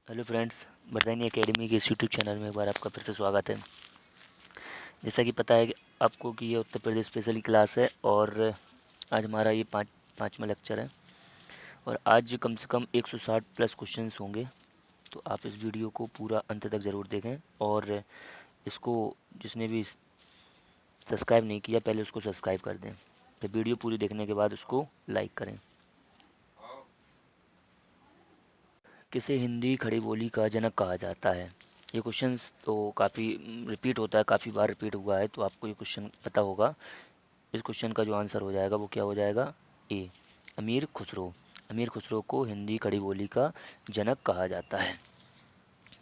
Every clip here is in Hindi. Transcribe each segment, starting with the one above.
हेलो फ्रेंड्स, बरदानी एकेडमी के इस यूट्यूब चैनल में एक बार आपका फिर से स्वागत है। जैसा कि पता है कि आपको कि ये उत्तर प्रदेश स्पेशल की क्लास है और आज हमारा ये पाँचवा लेक्चर है और आज कम से कम 160 प्लस क्वेश्चंस होंगे। तो आप इस वीडियो को पूरा अंत तक ज़रूर देखें और इसको जिसने भी सब्सक्राइब नहीं किया पहले उसको सब्सक्राइब कर दें, फिर वीडियो पूरी देखने के बाद उसको लाइक करें। किसे हिंदी खड़ी बोली का जनक कहा जाता है? ये क्वेश्चन तो काफ़ी रिपीट होता है, काफ़ी बार रिपीट हुआ है, तो आपको ये क्वेश्चन पता होगा। इस क्वेश्चन का जो आंसर हो जाएगा वो क्या हो जाएगा? ए, अमीर खुसरो। अमीर खुसरो को हिंदी खड़ी बोली का जनक कहा जाता है।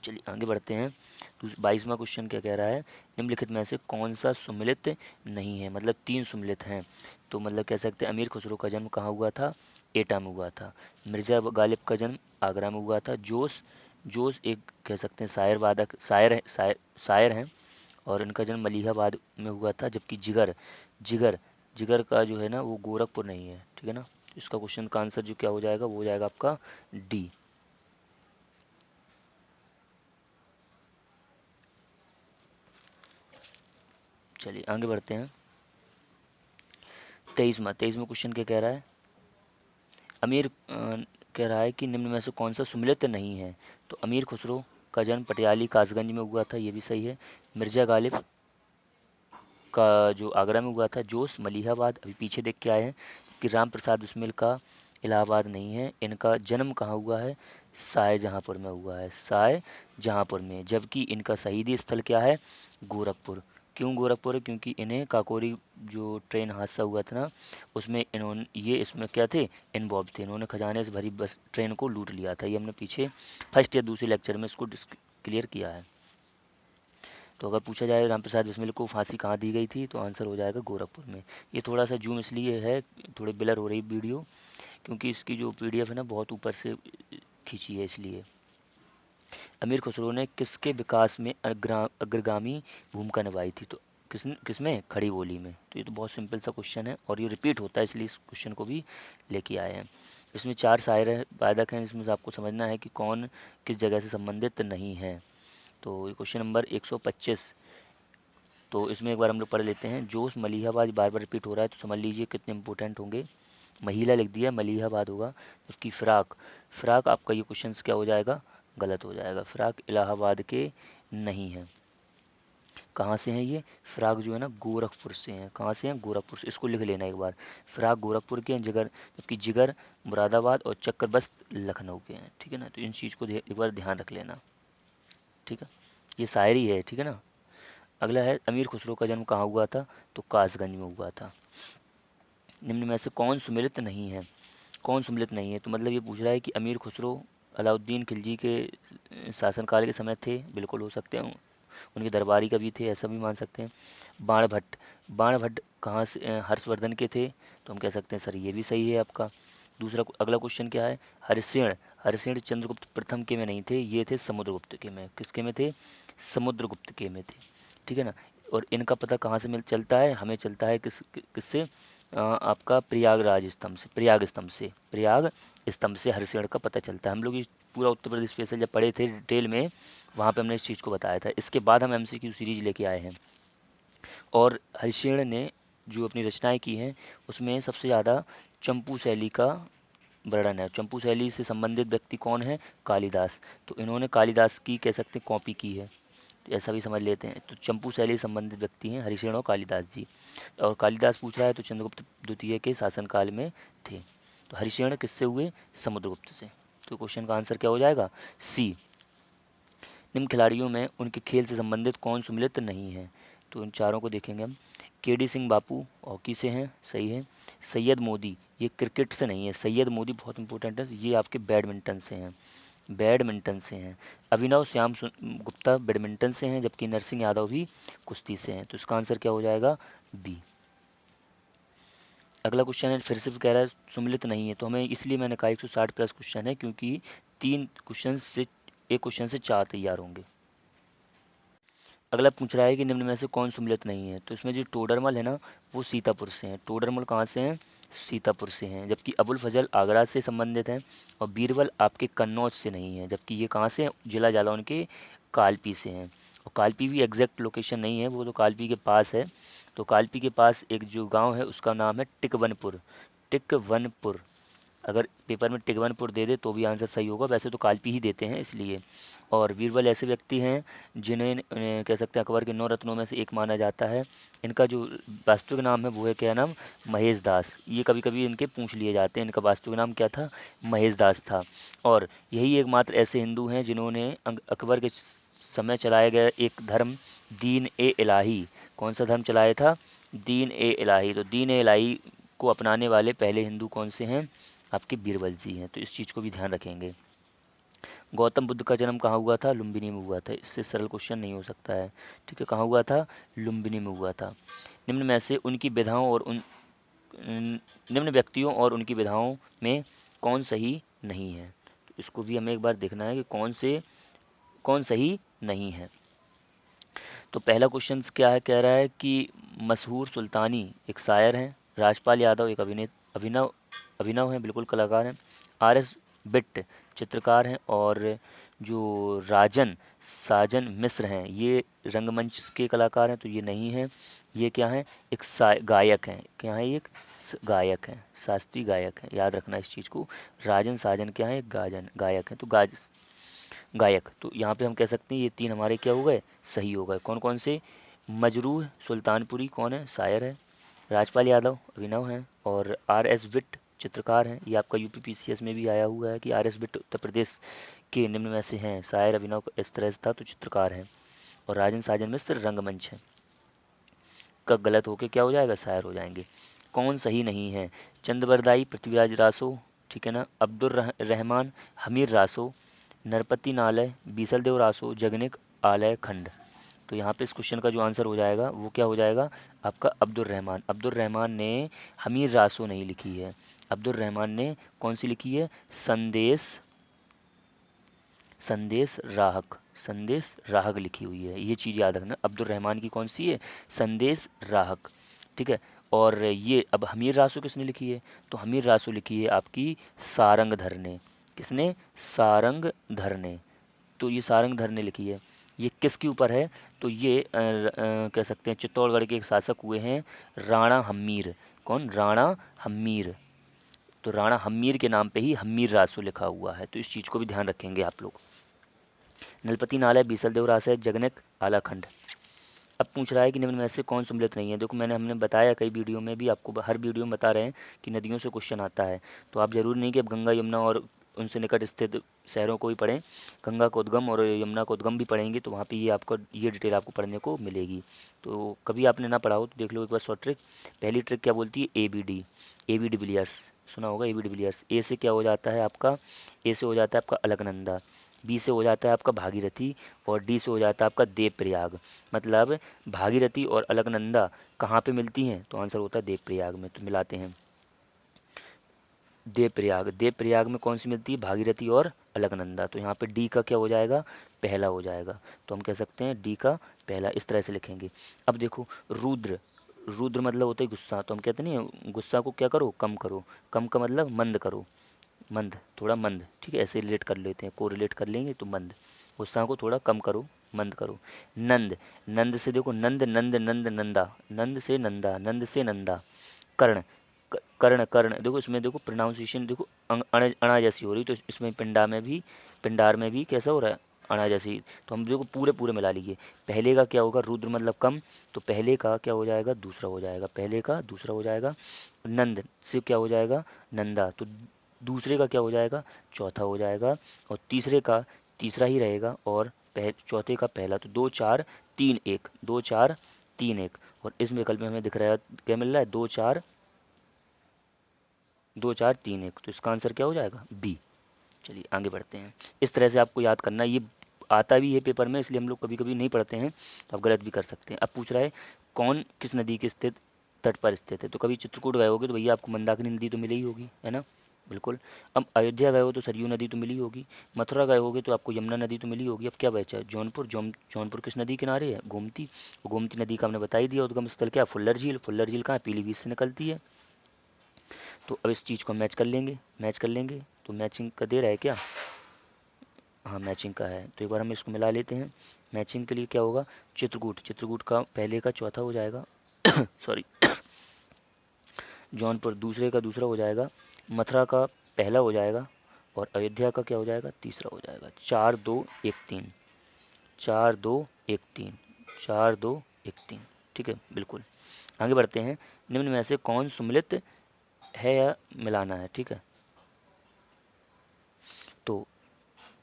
चलिए आगे बढ़ते हैं। 22वां क्वेश्चन क्या कह रहा है? निम्नलिखित में से कौन सा सुमिलित नहीं है? मतलब 3 सुमिलित हैं, तो मतलब कह सकते हैं अमीर खुसरो का जन्म कहाँ हुआ था? एटा में हुआ था। मिर्ज़ा गालिब का जन्म आगरा में हुआ था। जोश जोश एक कह सकते हैं शायर वादक शायर हैं और इनका जन्म मलिहाबाद में हुआ था। जबकि जिगर जिगर जिगर का जो है ना वो गोरखपुर नहीं है, ठीक है ना। इसका क्वेश्चन का आंसर जो क्या हो जाएगा वो हो जाएगा आपका डी। चलिए आगे बढ़ते हैं। 23वां क्वेश्चन क्या कह रहा है? अमीर कह रहा है कि निम्न में से कौन सा सुमिलित नहीं है? तो अमीर खुसरो का जन्म पटियाली कासगंज में हुआ था, ये भी सही है। मिर्ज़ा गालिब का जो आगरा में हुआ था। जोश मलिहाबाद अभी पीछे देख के आए हैं कि राम प्रसाद बिस्मिल का इलाहाबाद नहीं है। इनका जन्म कहाँ हुआ है? शाहजहाँपुर में हुआ है, शाहजहाँपुर में। जबकि इनका शहीदी स्थल क्या है? गोरखपुर। क्यों गोरखपुर है? क्योंकि इन्हें काकोरी जो ट्रेन हादसा हुआ था ना उसमें इन्होंने ये इसमें क्या थे? इन्वॉल्व थे। इन्होंने खजाने से भरी बस ट्रेन को लूट लिया था। ये हमने पीछे फर्स्ट या दूसरे लेक्चर में इसको क्लियर किया है। तो अगर पूछा जाए राम प्रसाद बिस्मिल को फांसी कहाँ दी गई थी, तो आंसर हो जाएगा गोरखपुर में। ये थोड़ा सा जूम इसलिए है, थोड़ी ब्लर हो रही वीडियो, क्योंकि इसकी जो पीडीएफ है ना बहुत ऊपर से खींची है इसलिए। अमीर खुसरो ने किसके विकास में अग्रगामी भूमिका निभाई थी? तो किसमें? खड़ी बोली में। तो ये तो बहुत सिंपल सा क्वेश्चन है और ये रिपीट होता है, इसलिए इस क्वेश्चन को भी लेके आए हैं। इसमें 4 शायर वादक हैं, इसमें से आपको समझना है कि कौन किस जगह से संबंधित नहीं है। तो ये क्वेश्चन नंबर 125। तो इसमें एक बार हम लोग पढ़ लेते हैं। जोश मलिहाबाद बार बार रिपीट हो रहा है, तो समझ लीजिए कितने इंपॉर्टेंट होंगे। महिला लिख दिया, मलिहाबाद होगा। जबकि फ़िराक फ़िराक आपका ये क्वेश्चन क्या हो जाएगा? गलत हो जाएगा। फ़िराक इलाहाबाद के नहीं है। कहाँ से हैं ये? फ़िराक जो है ना गोरखपुर से हैं। कहाँ से हैं? गोरखपुर से। इसको लिख लेना एक बार। फ़िराक गोरखपुर के हैं। जबकि जिगर मुरादाबाद और चक्करबस्त लखनऊ के हैं, ठीक है ना। तो इन चीज़ को एक बार ध्यान रख लेना, ठीक है। ये शायरी है, ठीक है ना। अगला है अमीर खुसरो का जन्म कहाँ हुआ था? तो कासगंज में हुआ था। निम्न में से कौन सुमिलित नहीं है? कौन सुमिलित नहीं है? तो मतलब ये पूछ रहा है कि अमीर खुसरो अलाउद्दीन खिलजी के शासनकाल के समय थे, बिल्कुल हो सकते हैं। उनके दरबारी कवि थे, ऐसा भी मान सकते हैं। बाणभट्ट बाणभट्ट कहाँ से हर्षवर्धन के थे, तो हम कह सकते हैं सर ये भी सही है आपका। दूसरा अगला क्वेश्चन क्या है? हरिसेन हरिसेन चंद्रगुप्त प्रथम के में नहीं थे, ये थे समुद्रगुप्त के में। किसके में थे? समुद्रगुप्त के में थे, ठीक है ना। और इनका पता कहाँ से मिल चलता है? हमें चलता है किससे? आपका प्रयाग स्तंभ से हरिशेण का पता चलता है। हम लोग इस पूरा उत्तर प्रदेश स्पेशल जब पढ़े थे डिटेल में, वहाँ पे हमने इस चीज़ को बताया था। इसके बाद हम एमसीक्यू सीरीज लेके आए हैं और हरिशेण ने जो अपनी रचनाएं की हैं उसमें सबसे ज़्यादा चंपू शैली का वर्णन है। चंपू शैली से संबंधित व्यक्ति कौन है? कालिदास। तो इन्होंने कालिदास की कह सकते हैं कॉपी की है, तो ऐसा भी समझ लेते हैं। तो चंपू शैली से संबंधित व्यक्ति हैं हरिशेण और कालिदास जी। और कालिदास पूछ रहा है तो चंद्रगुप्त द्वितीय के शासनकाल में थे। तो हरिशेण किससे हुए? समुद्रगुप्त से। तो क्वेश्चन का आंसर क्या हो जाएगा? सी। निम्न खिलाड़ियों में उनके खेल से संबंधित कौन सुमिलित नहीं है? तो इन चारों को देखेंगे हम। केडी सिंह बापू हॉकी से हैं, सही है। सैयद मोदी ये क्रिकेट से नहीं है, सैयद मोदी बहुत इंपॉर्टेंट है, ये आपके बैडमिंटन से हैं। बैडमिंटन से हैं। अभिनव श्याम गुप्ता बैडमिंटन से हैं, जबकि नरसिंह यादव भी कुश्ती से हैं। तो इसका आंसर क्या हो जाएगा? बी। अगला क्वेश्चन है, फिर से कह रहा है सुमिलित नहीं है, तो हमें इसलिए मैंने कहा 160 प्लस क्वेश्चन है, क्योंकि 3 क्वेश्चन से एक क्वेश्चन से 4 तैयार होंगे। अगला पूछ रहा है कि निम्न में से कौन सुमिलित नहीं है? तो इसमें जो टोडरमल है ना वो सीतापुर से हैं। टोडरमल कहाँ से हैं? सीतापुर से हैं, जबकि अबुल फजल आगरा से संबंधित हैं, और बीरबल आपके कन्नौज से नहीं है, जबकि ये कहाँ से हैं, जिला जालौन के कालपी से हैं। और कालपी भी एग्जैक्ट लोकेशन नहीं है, वो तो कालपी के पास है। तो कालपी के पास एक जो गांव है उसका नाम है टिकवनपुर। टिकवनपुर, अगर पेपर में टिकवनपुर दे दे तो भी आंसर सही होगा, वैसे तो कालपी ही देते हैं इसलिए। और बीरबल ऐसे व्यक्ति हैं जिन्हें कह सकते हैं अकबर के 9 रत्नों में से एक माना जाता है। इनका जो वास्तविक नाम है वो है क्या नाम, महेश दास। ये कभी कभी इनके पूछ लिए जाते हैं, इनका वास्तविक नाम क्या था, महेश दास था। और यही एकमात्र ऐसे हिंदू हैं जिन्होंने अकबर के समय चलाया गया एक धर्म, दीन ए इलाही। कौन सा धर्म चलाया था, दीन ए इलाही। तो दीन ए इलाही को अपनाने वाले पहले हिंदू कौन से हैं, आपके बीरबल जी हैं। तो इस चीज़ को भी ध्यान रखेंगे। गौतम बुद्ध का जन्म कहाँ हुआ था, लुम्बिनी में हुआ था। इससे सरल क्वेश्चन नहीं हो सकता है। ठीक है, कहाँ हुआ था, लुम्बिनी में हुआ था। निम्न में से उनकी विधाओं और निम्न व्यक्तियों और उनकी विधाओं में कौन सही नहीं है। तो इसको भी हमें एक बार देखना है कि कौन सही नहीं है। तो पहला क्वेश्चन क्या है, कह रहा है कि मशहूर सुल्तानी एक शायर हैं, राजपाल यादव एक अभिनव अभिनव हैं, बिल्कुल कलाकार हैं, आर एस बिट्ट चित्रकार हैं, और जो राजन साजन मिश्र हैं ये रंगमंच के कलाकार हैं। तो ये नहीं है। ये क्या है, एक गायक हैं। क्या है, एक गायक हैं, शास्त्रीय गायक हैं, याद रखना इस चीज़ को। राजन साजन क्या है, गायक हैं। तो गायक, तो यहाँ पे हम कह सकते हैं ये तीन हमारे क्या हो गए, सही हो गए। कौन कौन से, मजरूह सुल्तानपुरी कौन है, शायर है, राजपाल यादव अभिनव हैं, और आर एस बिट चित्रकार हैं। ये आपका यूपीपीसीएस में भी आया हुआ है कि R S bit Uttar Pradesh के निम्न में से हैं, शायर अभिनव इस तरह से था, तो चित्रकार हैं। और राजन साजन मिश्र रंगमंच है। का गलत होके क्या हो जाएगा, शायर हो जाएंगे। कौन सही नहीं है, चंदबरदाई पृथ्वीराज रासो, ठीक है ना, अब्दुल रहमान हमीर रासो, नरपति नालय बीसल देव रासो, जगनिक आलय खंड। तो यहाँ पे इस क्वेश्चन का जो आंसर हो जाएगा वो क्या हो जाएगा, आपका अब्दुल रहमान। अब्दुल रहमान ने हमीर रासो नहीं लिखी है, अब्दुल रहमान ने कौन सी लिखी है, संदेश संदेश राहक, संदेश राहक लिखी हुई है। ये चीज़ याद रखना, अब्दुल रहमान की कौन सी है, संदेश राहक। ठीक है। और ये अब हमीर रासो किसने लिखी है, तो हमीर रासो लिखी है आपकी सारंगधर ने। किसने, सारंगधर ने। तो ये सारंगधर ने लिखी है। ये किसके ऊपर है, तो ये कह सकते हैं चित्तौड़गढ़ के एक शासक हुए हैं, राणा हम्मीर। कौन, राणा हम्मीर। तो राणा हम्मीर के नाम पे ही हम्मीर रासो लिखा हुआ है। तो इस चीज़ को भी ध्यान रखेंगे आप लोग। नलपति नालय बीसल देव रास है, जगनक आलाखंड। अब पूछ रहा है कि निम्न में से कौन सम्मिलित नहीं है। देखो हमने बताया कई वीडियो में भी, आपको हर वीडियो में बता रहे हैं कि नदियों से क्वेश्चन आता है। तो आप जरूर नहीं कि अब गंगा यमुना और उनसे निकट स्थित शहरों को भी पढ़ें, गंगा को उद्गम और यमुना को उद्गम भी पढ़ेंगे तो वहाँ पे ये आपको ये डिटेल आपको पढ़ने को मिलेगी। तो कभी आपने ना पढ़ा हो तो देख लो एक बार शॉर्ट ट्रिक। पहली ट्रिक क्या बोलती है, ए बी डिविलियर्स, सुना होगा ए बी डिविलियर्स। ए से क्या हो जाता है आपका, ए से हो जाता है आपका अलकनंदा, बी से हो जाता है आपका भागीरथी, और डी से हो जाता है आपका देवप्रयाग। मतलब भागीरथी और अलकनंदा कहाँ पे मिलती हैं, तो आंसर होता है देवप्रयाग में। तो मिलाते हैं, देवप्रयाग में कौन सी मिलती है, भागीरथी और अलकनंदा। तो यहाँ पे डी का क्या हो जाएगा, पहला हो जाएगा। तो हम कह सकते हैं डी का पहला, इस तरह से लिखेंगे। अब देखो रुद्र, रुद्र मतलब होता है गुस्सा। तो हम कहते नहीं गुस्सा को क्या करो, कम करो। कम का मतलब मंद करो, मंद, थोड़ा मंद। ठीक है, ऐसे रिलेट कर लेते हैं, को रिलेट कर लेंगे तो मंद। गुस्सा को थोड़ा कम करो, मंद करो। नंद, नंद से देखो नंद नंद नंद नंदा, नंद से नंदा, नंद से नंदा। कर्ण, कर्ण कर्ण, देखो इसमें देखो प्रोनाउंसिएशन देखो अणा जैसी हो रही, तो इसमें पिंडार में भी कैसा हो रहा है, अणा जैसी। तो हम देखो पूरे पूरे मिला लीजिए। पहले का क्या होगा, रुद्र मतलब कम, तो पहले का क्या हो जाएगा, दूसरा हो जाएगा, पहले का दूसरा हो जाएगा। नंद से क्या हो जाएगा, नंदा, तो दूसरे का क्या हो जाएगा, चौथा हो जाएगा। और तीसरे का तीसरा ही रहेगा, और चौथे का पहला। तो 2 4 3 1, 2 4 3 1। और इस विकल्प में हमें दिख रहा है क्या मिल रहा है, 2 4 2 4 3 1। तो इसका आंसर क्या हो जाएगा, बी। चलिए आगे बढ़ते हैं। इस तरह से आपको याद करना है, ये आता भी है पेपर में, इसलिए हम लोग कभी कभी नहीं पढ़ते हैं तो आप गलत भी कर सकते हैं। अब पूछ रहा है कौन किस नदी के स्थित तट पर स्थित है। तो कभी चित्रकूट गए होगे तो भैया आपको मंदाकिनी नदी तो मिली ही होगी, है ना, बिल्कुल। अब अयोध्या गए हो तो सरयू नदी तो मिली होगी, मथुरा गए होगे तो आपको यमुना नदी तो मिली होगी। अब क्या बचा है, जौनपुर। जौनपुर किस नदी किनारे है, गोमती। गोमती नदी का हमने बता ही दिया उद्गम स्थल क्या, फुल्लर झील। फुल्लर झील कहाँ है, पीलीभीत से निकलती है। तो अब इस चीज़ को मैच कर लेंगे, तो मैचिंग का दे रहा है क्या? हाँ मैचिंग का है, तो एक बार हम इसको मिला लेते हैं। मैचिंग के लिए क्या होगा, चित्रकूट का पहले का चौथा हो जाएगा सॉरी जौनपुर दूसरे का दूसरा हो जाएगा, मथुरा का पहला हो जाएगा, और अयोध्या का क्या हो जाएगा, तीसरा हो जाएगा। 4 2 1 3, 4 2 1 3, 4 2 1 3। ठीक है, बिल्कुल। आगे बढ़ते हैं। निम्न में से कौन सुमिलित है या मिलाना है? ठीक है, तो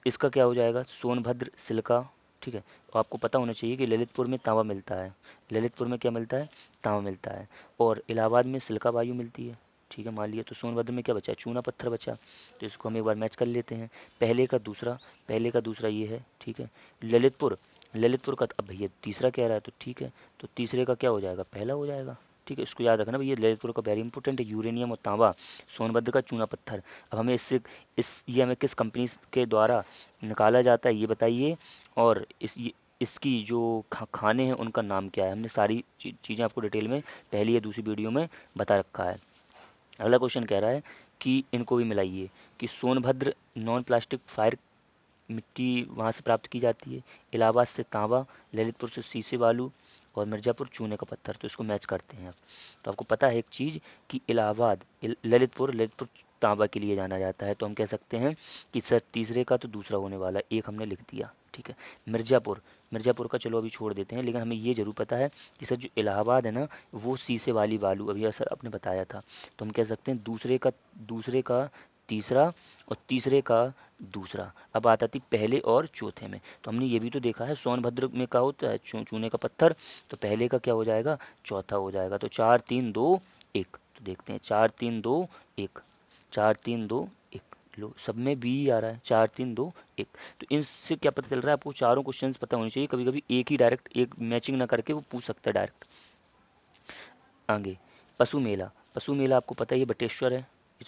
इसका क्या हो जाएगा, सोनभद्र सिल्का। ठीक है, तो आपको पता होना चाहिए कि ललितपुर में तांबा मिलता है, ललितपुर में क्या मिलता है, तांबा मिलता है, और इलाहाबाद में सिल्का वायु मिलती है। ठीक है, मान लिया, तो सोनभद्र में क्या बचा, चूना पत्थर बचा। तो इसको हम एक बार मैच कर लेते हैं, पहले का दूसरा ये है। ठीक है, ललितपुर का अब भैया तीसरा कह रहा है, तो ठीक है, तो तीसरे का क्या हो जाएगा, पहला हो जाएगा। ठीक है, इसको याद रखना भैया, ललितपुर का वेरी इंपॉर्टेंट है, यूरेनियम और तांबा, सोनभद्र का चूना पत्थर। अब हमें इससे ये हमें किस कंपनी के द्वारा निकाला जाता है ये बताइए, और इसकी जो खाने हैं उनका नाम क्या है। हमने सारी चीज़ें आपको डिटेल में पहली या दूसरी वीडियो में बता रखा है। अगला क्वेश्चन कह रहा है कि इनको भी मिलाइए, कि सोनभद्र नॉन प्लास्टिक फायर मिट्टी वहाँ से प्राप्त की जाती है, इलाहाबाद से तांबा, ललितपुर से शीशे बालू, और मिर्ज़ापुर चूने का पत्थर। तो इसको मैच करते हैं आप। तो आपको पता है एक चीज़ कि इलाहाबाद ललितपुर तांबा के लिए जाना जाता है, तो हम कह सकते हैं कि सर तीसरे का तो दूसरा होने वाला, एक हमने लिख दिया। ठीक है, मिर्ज़ापुर का चलो अभी छोड़ देते हैं, लेकिन हमें ये ज़रूर पता है कि सर जो इलाहाबाद है ना, वो शीशे वाली बालू अभी सर आपने बताया था। तो हम कह सकते हैं दूसरे का तीसरा, और तीसरे का दूसरा। अब बात आती पहले और चौथे में, तो हमने ये भी तो देखा है सोनभद्र में क्या होता है, चूने का पत्थर, तो पहले का क्या हो जाएगा, चौथा हो जाएगा। तो 4 3 2 1, तो देखते हैं 4 3 2 1, 4 3 2 1, लो सब में बी आ रहा है, 4 3 2 1। तो इनसे क्या पता चल रहा है, आपको चारों क्वेश्चंस पता होने चाहिए, कभी कभी एक ही डायरेक्ट एक मैचिंग ना करके वो पूछ सकता है डायरेक्ट। आगे पशु मेला आपको पता ही है बटेश्वर है,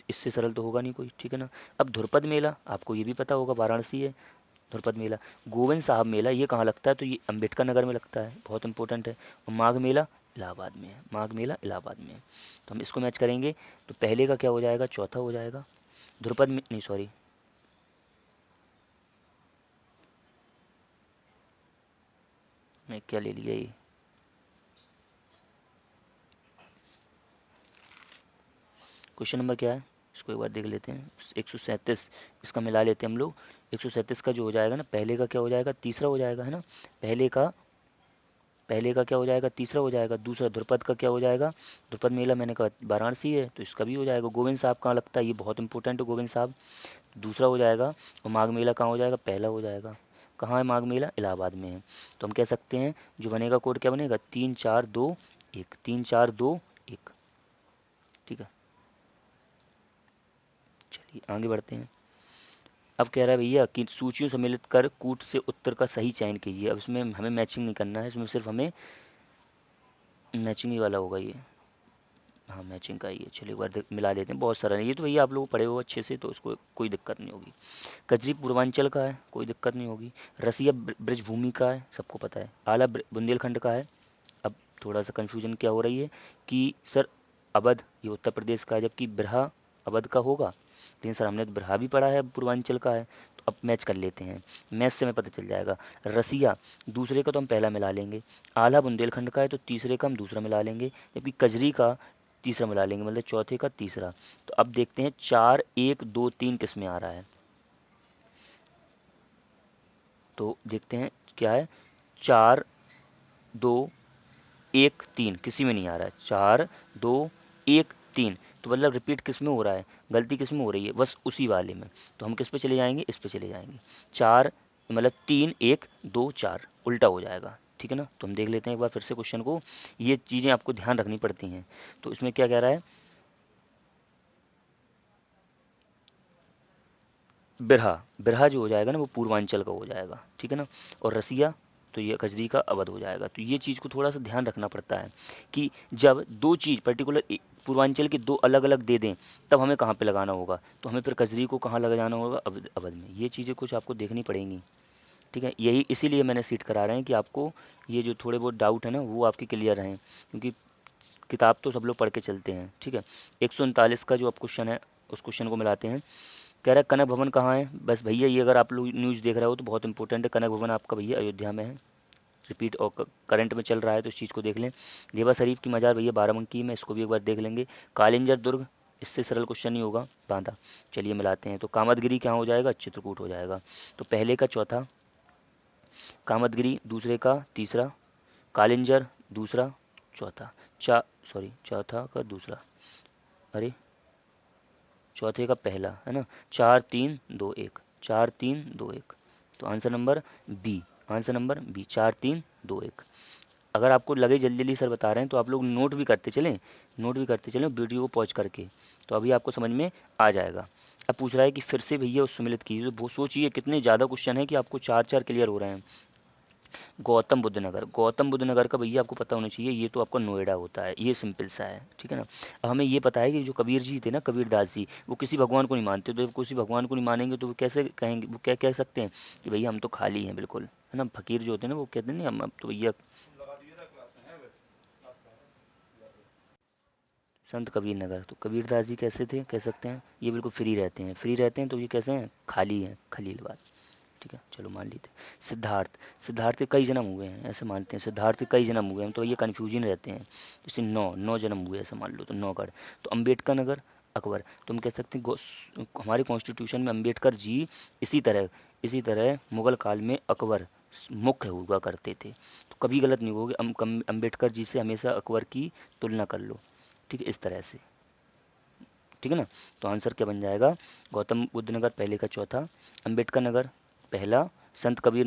इससे सरल तो होगा नहीं कोई। ठीक है ना। अब ध्रुपद मेला आपको ये भी पता होगा, वाराणसी है ध्रुपद मेला। गोविंद साहब मेला ये कहाँ लगता है, तो ये अम्बेडकर नगर में लगता है, बहुत इंपॉर्टेंट है। और माघ मेला इलाहाबाद में है, माघ मेला इलाहाबाद में है। तो हम इसको मैच करेंगे, तो पहले का क्या हो जाएगा, चौथा हो जाएगा। ध्रुपद में नहीं, सॉरी, मैं क्या ले लिया ये, क्वेश्चन नंबर क्या है, इसको एक बार देख लेते हैं। 137, इसका मिला लेते हैं हम लोग। 137 का जो हो जाएगा ना, पहले का क्या हो जाएगा, तीसरा हो जाएगा, है ना। पहले का क्या हो जाएगा, तीसरा हो जाएगा। दूसरा ध्रुपद का क्या हो जाएगा, ध्रुपद मेला मैंने कहा वाराणसी है, तो इसका भी हो जाएगा। गोविंद साहब कहाँ लगता है, ये बहुत इंपॉर्टेंट है, गोविंद साहब दूसरा हो जाएगा। और माघ मेला कहाँ हो जाएगा, पहला हो जाएगा। कहाँ है माघ मेला, इलाहाबाद में है। तो हम कह सकते हैं जो बनेगा कोड क्या बनेगा, 3 4 2 1, 3 4 2 1। ठीक है, चलिए आगे बढ़ते हैं। अब कह रहा है भैया कि सूचियों सम्मिलित कर कूट से उत्तर का सही चयन कीजिए। अब इसमें हमें मैचिंग नहीं करना है, इसमें सिर्फ हमें मैचिंग ही वाला होगा ये। हाँ मैचिंग का ही है, चलिए एक बार मिला लेते हैं। बहुत सारा है ये, तो भैया आप लोग पढ़े हो अच्छे से, तो उसको कोई दिक्कत नहीं होगी। कजरी पूर्वांचल का है, कोई दिक्कत नहीं होगी। रसिया ब्रजभूमि का है, सबको पता है। आला बुंदेलखंड का है। अब थोड़ा सा कन्फ्यूजन क्या हो रही है कि सर अवध ये उत्तर प्रदेश का है, जबकि बिरहा अवध का होगा। लेकिन सर हमने तो बिरहा भी पढ़ा है, पूर्वांचल का है। तो अब मैच कर लेते हैं, मैच से हमें पता चल जाएगा। रसिया दूसरे का तो हम पहला मिला लेंगे, आला बुंदेलखंड का है तो तीसरे का हम दूसरा मिला लेंगे, जबकि कजरी का तीसरा मिला लेंगे, मतलब चौथे का तीसरा। तो अब देखते हैं 4 1 2 3 किस में आ रहा है। तो देखते हैं क्या है, 4 2 1 3 किसी में नहीं आ रहा है, 4 2 1 3। तो मतलब रिपीट किस में हो रहा है, गलती किस में हो रही है, बस उसी वाले में। तो हम किस पे चले जाएंगे, इस पे चले जाएंगे। चार मतलब 3 1 2 4 उल्टा हो जाएगा। ठीक है ना। तो हम देख लेते हैं एक बार फिर से क्वेश्चन को, ये चीज़ें आपको ध्यान रखनी पड़ती हैं। तो इसमें क्या कह रहा है, बिरहा बिरहा जो हो जाएगा ना वो पूर्वांचल का हो जाएगा। ठीक है ना। और रसिया तो ये कजरी का अवध हो जाएगा। तो ये चीज़ को थोड़ा सा ध्यान रखना पड़ता है कि जब दो चीज़ पर्टिकुलर पूर्वांचल की दो अलग अलग दे दें, तब हमें कहाँ पे लगाना होगा। तो हमें फिर कजरी को कहाँ लगाना होगा, अवध में। ये चीज़ें कुछ आपको देखनी पड़ेंगी। ठीक है, यही इसीलिए मैंने सीट करा रहे हैं कि आपको ये जो थोड़े बहुत डाउट है ना वो आपके क्लियर रहें, क्योंकि किताब तो सब लोग पढ़ के चलते हैं, ठीक है। 139 का जो अब क्वेश्चन है उस क्वेश्चन को मिलाते हैं। कह रहा है कनक भवन कहाँ है। बस भैया ये अगर आप लोग न्यूज़ देख रहे हो तो बहुत इंपॉर्टेंट है। कनक भवन आपका भैया अयोध्या में है, रिपीट और करंट में चल रहा है तो इस चीज़ को देख लें। देवा शरीफ की मज़ार भैया बाराबंकी में, इसको भी एक बार देख लेंगे। कालिंजर दुर्ग, इससे सरल क्वेश्चन नहीं होगा, बांधा। चलिए मिलाते हैं। तो कामदगिरी क्या हो जाएगा, चित्रकूट हो जाएगा। तो पहले का चौथा, कामदगिरी दूसरे का तीसरा, कालिंजर दूसरा चौथा, चौथा का दूसरा, अरे चौथे का पहला है ना। 4 3 2 1, 4 3 2 1। तो answer number B, answer number B, 4 3 2 1। अगर आपको लगे जल्दी जल्दी सर बता रहे हैं तो आप लोग नोट भी करते चलें, नोट भी करते चलें वीडियो को पॉज करके, तो अभी आपको समझ में आ जाएगा। अब पूछ रहा है कि फिर से भैया उस सम्मिलित कीजिए। तो वो सोचिए कितने ज़्यादा क्वेश्चन है कि आपको चार चार क्लियर हो रहे हैं। गौतम बुद्ध नगर, गौतम बुद्ध नगर का भैया आपको पता होना चाहिए, ये तो आपका नोएडा होता है, ये सिंपल सा है, ठीक है ना। अब हमें ये पता है कि जो कबीर जी थे ना, कबीरदास जी, वो किसी भगवान को नहीं मानते। तो जब किसी भगवान को नहीं मानेंगे तो वो कैसे कहेंगे, वो क्या कह सकते हैं कि भैया हम तो खाली हैं बिल्कुल, है ना। फकीर जो होते हैं ना वो कहते हैं नहीं हम अब तो भैया, संत कबीर नगर। तो कबीरदास जी कैसे थे, कह सकते हैं ये बिल्कुल फ्री रहते हैं, फ्री रहते हैं तो ये कैसे हैं, खाली हैं, खलील बात, ठीक है। चलो मान लेते हैं। सिद्धार्थ, सिद्धार्थ के कई जन्म हुए हैं ऐसे मानते हैं, सिद्धार्थ के कई जन्म हुए हैं, तो ये कन्फ्यूजन रहते हैं। जैसे नौ नौ जन्म हुए ऐसा मान लो, तो नौगढ़। तो अम्बेडकर नगर, अकबर। तो हम कह सकते हैं हमारे कॉन्स्टिट्यूशन में अम्बेडकर जी इसी तरह मुगल काल में अकबर मुख्य हुआ करते थे। तो कभी गलत नहीं होगा, अम्बेडकर जी से हमेशा अकबर की तुलना कर लो, ठीक है, इस तरह से, ठीक है ना। तो आंसर क्या बन जाएगा, गौतम बुद्ध नगर पहले का चौथा, अम्बेडकर नगर पहला, संत कबीर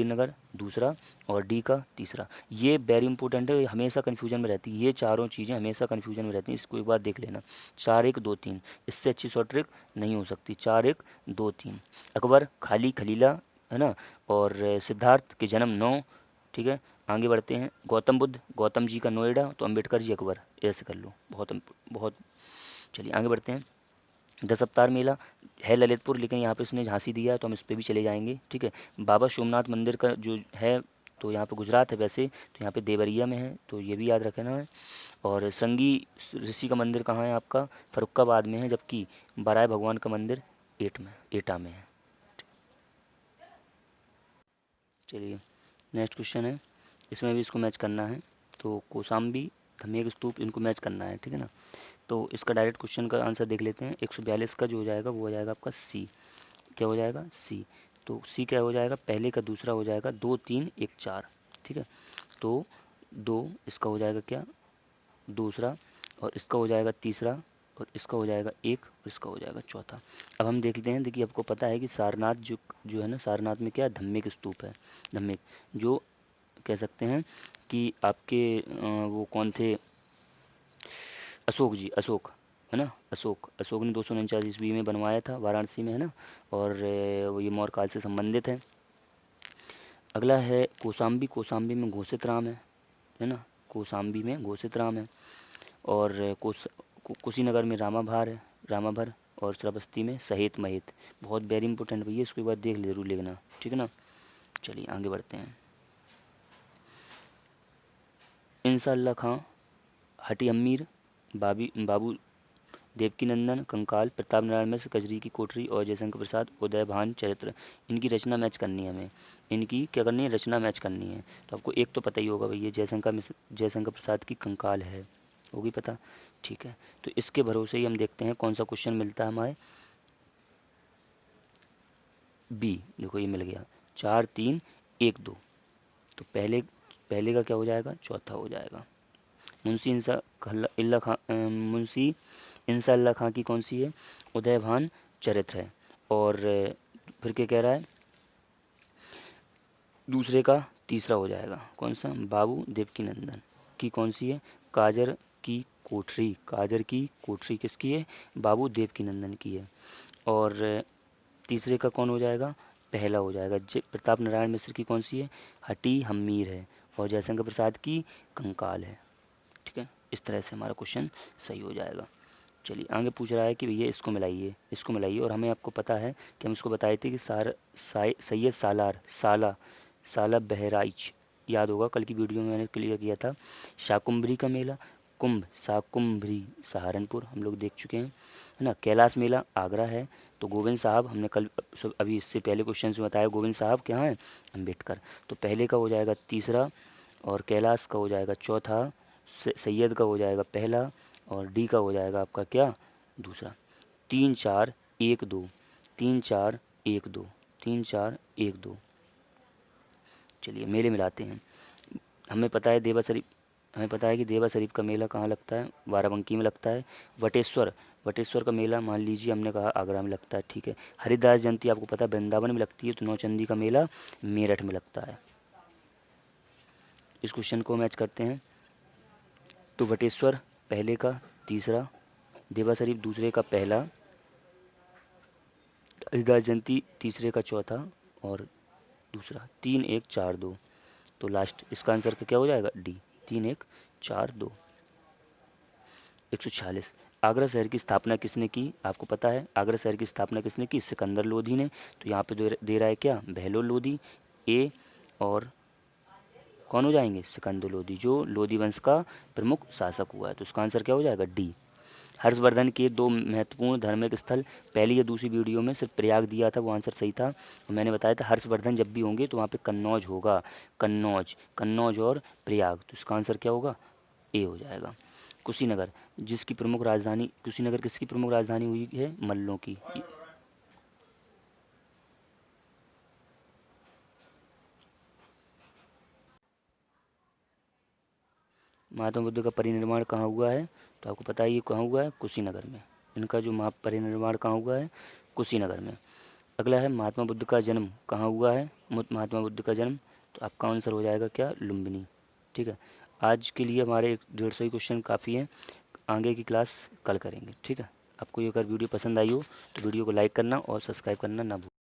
नगर दूसरा, और डी का तीसरा। ये वेरी इंपॉर्टेंट है, हमेशा कन्फ्यूजन में रहती है, ये चारों चीज़ें हमेशा कन्फ्यूजन में रहती हैं, इसको एक बार देख लेना। 4 1 2 3, इससे अच्छी शॉर्ट ट्रिक नहीं हो सकती। 4 1 2 3, अकबर खाली खलीला, है ना। और सिद्धार्थ के जन्म 9, ठीक है। आगे बढ़ते हैं। गौतम बुद्ध, गौतम जी का नोएडा, तो अम्बेडकर जी अकबर, ऐसे कर लो, बहुत बहुत। चलिए आगे बढ़ते हैं। 10 अवतार मेला है ललितपुर, लेकिन यहाँ पे उसने झांसी दिया है तो हम इस पे भी चले जाएंगे, ठीक है। बाबा सोमनाथ मंदिर का जो है तो यहाँ पे गुजरात है वैसे, तो यहाँ पे देवरिया में है, तो ये भी याद रखना है। और श्रृंगी ऋषि का मंदिर कहाँ है आपका, फरुखाबाद में है, जबकि बराय भगवान का मंदिर एटा में है। चलिए नेक्स्ट क्वेश्चन है, इसमें भी इसको मैच करना है। तो कौशाम्बी, धमेक स्तूप, इनको मैच करना है, ठीक है ना। तो इसका डायरेक्ट क्वेश्चन का आंसर देख लेते हैं। 142 का जो हो जाएगा वो हो जाएगा आपका सी। क्या हो जाएगा, सी। तो सी क्या हो जाएगा, पहले का दूसरा हो जाएगा 2 3 1 4, ठीक है। तो 2 इसका हो जाएगा क्या, दूसरा, और इसका हो जाएगा तीसरा, और इसका हो जाएगा एक, और इसका हो जाएगा चौथा। अब हम देख लेते हैं। देखिए आपको पता है कि सारनाथ जो है ना, सारनाथ में क्या धम्मिक स्तूप है, धम्मिक, जो कह सकते हैं कि आपके वो कौन थे, अशोक जी, अशोक, है ना। अशोक ने 249 ईस्वी में बनवाया था वाराणसी में, है ना। और वो ये मौर्य काल से संबंधित है। अगला है कौशाम्बी, कौशाम्बी में घोषित राम है ना, कौशाम्बी में घोषित राम है। और कुशीनगर में रामाभार है, रामाभर। और श्रावस्ती में सहेत महेत। बहुत वेरी इंपॉर्टेंट भैया, इसको एक बार देख जरूर लिखना, ठीक है ना। चलिए आगे बढ़ते हैं। इंशाअल्लाह खां, हटी अमीर, बाबू देवकीनंदन, कंकाल, प्रताप नारायण मिश्र, कजरी की कोठरी, और जयशंकर प्रसाद, उदयभान चरित्र। इनकी रचना मैच करनी है हमें, इनकी क्या करनी है, रचना मैच करनी है। तो आपको एक तो पता ही होगा भैया, जयशंकर प्रसाद की कंकाल है, होगी पता, ठीक है। तो इसके भरोसे ही हम देखते हैं कौन सा क्वेश्चन मिलता है हमारे। बी, देखो ये मिल गया, 4 3 1 2। तो पहले पहले का क्या हो जाएगा, चौथा हो जाएगा। मुंशी इंशाअल्लाह खां की कौन सी है, उदयभान चरित्र है। और फिर क्या कह रहा है, दूसरे का तीसरा हो जाएगा कौन सा, बाबू देवकीनंदन की कौन सी है, काजर की कोठरी, काजर की कोठरी किसकी है, बाबू देवकीनंदन की है। और तीसरे का कौन हो जाएगा, पहला हो जाएगा, प्रताप नारायण मिश्र की कौन सी है, हटी हम्मीर है। और जयशंकर प्रसाद की कंकाल है, ठीक है। इस तरह से हमारा क्वेश्चन सही हो जाएगा। चलिए आगे पूछ रहा है कि भैया इसको मिलाइए, इसको मिलाइए। और हमें आपको पता है कि हम इसको बताए थे कि सैयद सालार साला बहराइच, याद होगा, कल की वीडियो में मैंने क्लियर किया था। शाकुंभरी का मेला, कुंभ शाकुंभरी सहारनपुर हम लोग देख चुके हैं, है ना। कैलाश मेला आगरा है। तो गोविंद साहब हमने कल अभी इससे पहले क्वेश्चन में बताया, गोविंद साहब क्या हैं, अम्बेडकर। तो पहले का हो जाएगा तीसरा, और कैलाश का हो जाएगा चौथा, सैयद का हो जाएगा पहला, और डी का हो जाएगा आपका क्या, दूसरा। 3 4 1 2, 3 4 1 2, 3 4 1 2। चलिए मेले मिलाते हैं। हमें पता है देवा शरीफ, हमें पता है कि देवा शरीफ का मेला कहाँ लगता है, बाराबंकी में लगता है। वटेश्वर, वटेश्वर का मेला मान लीजिए हमने कहा आगरा में लगता है, ठीक है। हरिदास जयंती आपको पता है वृंदावन में लगती है, तो नौचंदी का मेला मेरठ में लगता है। इस क्वेश्चन को मैच करते हैं। तो वटेश्वर पहले का तीसरा, देवा शरीफ दूसरे का पहला, हरिदास जयंती तीसरे का चौथा, और दूसरा 3 1 4 2। तो लास्ट इसका आंसर क्या हो जाएगा, डी, 3 1 4 2। 146, आगरा शहर की स्थापना किसने की, आपको पता है आगरा शहर की स्थापना किसने की, सिकंदर लोधी ने। तो यहाँ पे दे रहा है क्या, बहलोल लोधी ए, और कौन हो जाएंगे, सिकंदर लोधी, जो लोधी वंश का प्रमुख शासक हुआ है। तो इसका आंसर क्या हो जाएगा, डी। हर्षवर्धन के 2 महत्वपूर्ण धार्मिक स्थल, पहली या दूसरी वीडियो में सिर्फ प्रयाग दिया था, वो आंसर सही था। और मैंने बताया था हर्षवर्धन जब भी होंगे तो वहाँ पे कन्नौज होगा, कन्नौज, कन्नौज और प्रयाग। तो इसका आंसर क्या होगा, ए हो जाएगा। कुशीनगर, जिसकी प्रमुख राजधानी, कुशीनगर किसकी प्रमुख राजधानी हुई है, मल्लों की। महात्मा बुद्ध का परिनिर्माण कहाँ हुआ है, तो आपको पता है ये कहाँ हुआ है, कुशीनगर में। इनका जो परिनिर्माण कहाँ हुआ है, कुशीनगर में। अगला है महात्मा बुद्ध का जन्म कहाँ हुआ है, महात्मा बुद्ध का जन्म, तो आपका आंसर हो जाएगा क्या, लुम्बिनी, ठीक है। आज के लिए हमारे 150 ही क्वेश्चन काफ़ी हैं, आगे की क्लास कल करेंगे, ठीक है। आपको ये अगर वीडियो पसंद आई हो तो वीडियो को लाइक करना और सब्सक्राइब करना ना भूलें।